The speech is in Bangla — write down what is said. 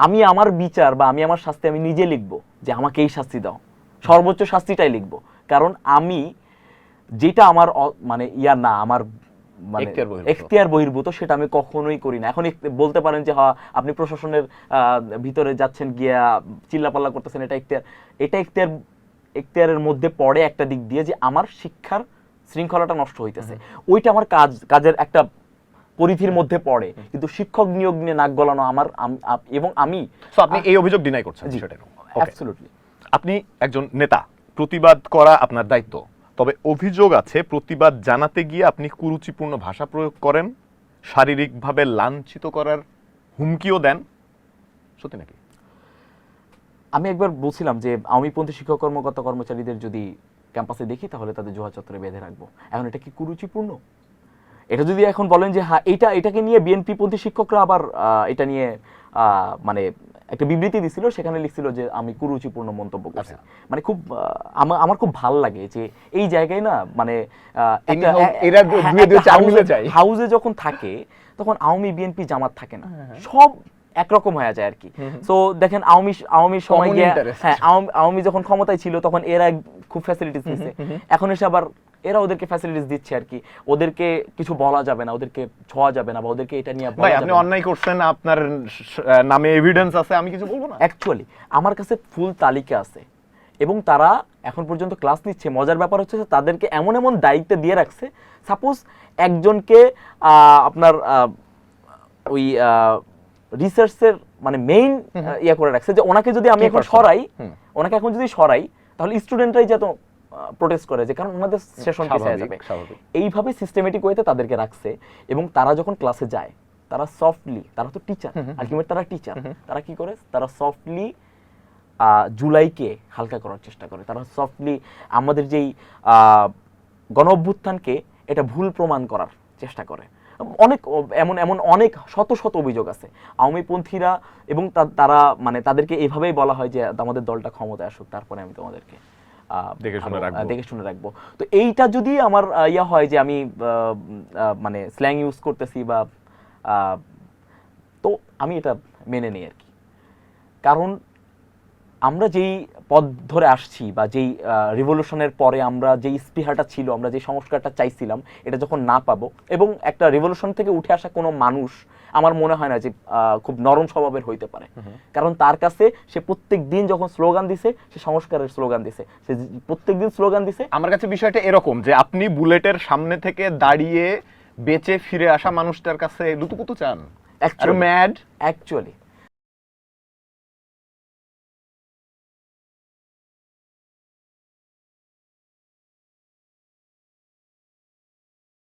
আমি আমার বিচার বা আমি আমার শাস্তি আমি নিজে লিখবো যে আমাকে এই শাস্তি দাও, সর্বোচ্চ শাস্তিটাই লিখবো। কারণ আমি যেটা আমার মানে না আমার মানে এখতিয়ার বহির্ভূত সেটা আমি কখনোই করি না। এখন বলতে পারেন যে হ্যাঁ আপনি প্রশাসনের ভিতরে যাচ্ছেন গিয়া চিল্লাপাল্লা করতেছেন, এটা এখতিয়ারের মধ্যে পড়ে একটা দিক দিয়ে যে আমার শিক্ষার শৃঙ্খলাটা নষ্ট হইতেছে, ওইটা আমার কাজের একটা পরিধির মধ্যে পড়ে। কিন্তু শিক্ষক নিয়োগ নিয়ে নাক গলানো আমার এবং আমি আপনি এই অভিযোগ ডিনাই করছেন বিষয়টা? অ্যাবসলিউটলি। আপনি একজন নেতা, প্রতিবাদ করা আপনার দায়িত্ব, তবে অভিযোগ আছে প্রতিবাদ জানাতে গিয়ে আপনি কুরুচিপূর্ণ ভাষা প্রয়োগ করেন, শারীরিকভাবে লাঞ্ছিত করার হুমকিও দেন, সত্যি নাকি? আমি একবার বলছিলাম যে আওয়ামীপন্থী শিক্ষক কর্মকর্তা কর্মচারীদের যদি ক্যাম্পাসে দেখি তাহলে তাদের জোহা চত্বরে বেঁধে রাখবো। এখন এটা কি কুরুচিপূর্ণ? এটা যদি এখন বলেন যে হ্যাঁ এটাকে নিয়ে বিএনপি পন্থী শিক্ষকরা আবার এটা নিয়ে মানে একটা বিবৃতি দিছিল, সেখানে লিখছিল যে আমি কুরুচিপূর্ণ মন্তব্য করছি। মানে খুব আমার খুব ভালো লাগে যে এই জায়গায় না মানে হাউসে যখন থাকে তখন আওয়ামী বিএনপি জামাত থাকে না, সব একরকম হয়ে যায় আর কি। সো দেখেন আওয়ামীর সময় গিয়ে হ্যাঁ আওয়ামী যখন ক্ষমতায় ছিল তখন এরা খুব ফ্যাসিলিটিস দিচ্ছে, এখন এসে আবার এরা ওদেরকে ফ্যাসিলিটিস দিচ্ছে আর কি। ওদেরকে কিছু বলা যাবে না, ওদেরকে ছোঁয়া যাবে না, বা ওদেরকে এটা নিয়ে বলা যাবে না। আপনি অন্যায় করছেন, আপনার নামে এভিডেন্স আছে, আমি কিছু বলবো না। অ্যাকচুয়ালি আমার কাছে ফুল তালিকা আছে এবং তারা এখন পর্যন্ত ক্লাস নিচ্ছে। মজার ব্যাপার হচ্ছে তাদেরকে এমন এমন দায়িত্ব দিয়ে রাখছে, সাপোজ একজনকে আপনার ওই রিসার্চের মানে মেইন করে রাখছে যে ওনাকে যদি আমি এখন সরাই তাহলে স্টুডেন্টরাই যত প্রোটেস্ট করে যে কারণ ওনাদের সেশন পিছিয়ে যাবে। এইভাবে সিস্টেমেটিক ওয়েতে তাদেরকে রাখছে এবং তারা যখন ক্লাসে যায় তারা সফটলি, তারা তো টিচার আলটিমেট, তারা টিচার, তারা কি করে তারা সফটলি জুলাইকে হালকা করার চেষ্টা করে। তারা সফটলি আমাদের যেই গণ অভ্যুত্থানকে এটা ভুল প্রমাণ করার চেষ্টা করে। অনেক এমন অনেক শত শত অভিযোগ আছে আওয়ামীপন্থীরা, এবং তারা মানে তাদেরকে এভাবেই বলা হয় যে আমাদের দলটা ক্ষমতায় আসুক তারপরে আমি তোমাদেরকে দেখে শুনে রাখবো। তো এইটা যদি আমার হয় যে আমি মানে স্ল্যাং ইউজ করতেছি বা তো আমি এটা মেনে নিই আর কি। কারণ আমরা যেই পথ ধরে আসছি বা যেই রিভলিউশনের পরে আমরা যেই স্পৃহাটা ছিল, আমরা যে সংস্কারটা চাইছিলাম, এটা যখন না পাবো, এবং একটা রিভলিউশন থেকে উঠে আসা কোনো মানুষ আমার মনে হয় না যে খুব নরম স্বভাবের হইতে পারে। কারণ তার কাছে সে প্রত্যেক দিন যখন স্লোগান দিছে, সে সংস্কারের স্লোগান দিছে, সে প্রত্যেক দিন স্লোগান দিছে। আমার কাছে বিষয়টা এরকম যে আপনি বুলেটের সামনে থেকে দাঁড়িয়ে বেঁচে ফিরে আসা মানুষটার কাছে লুতুপুতু চান, অ্যাকচুয়ালি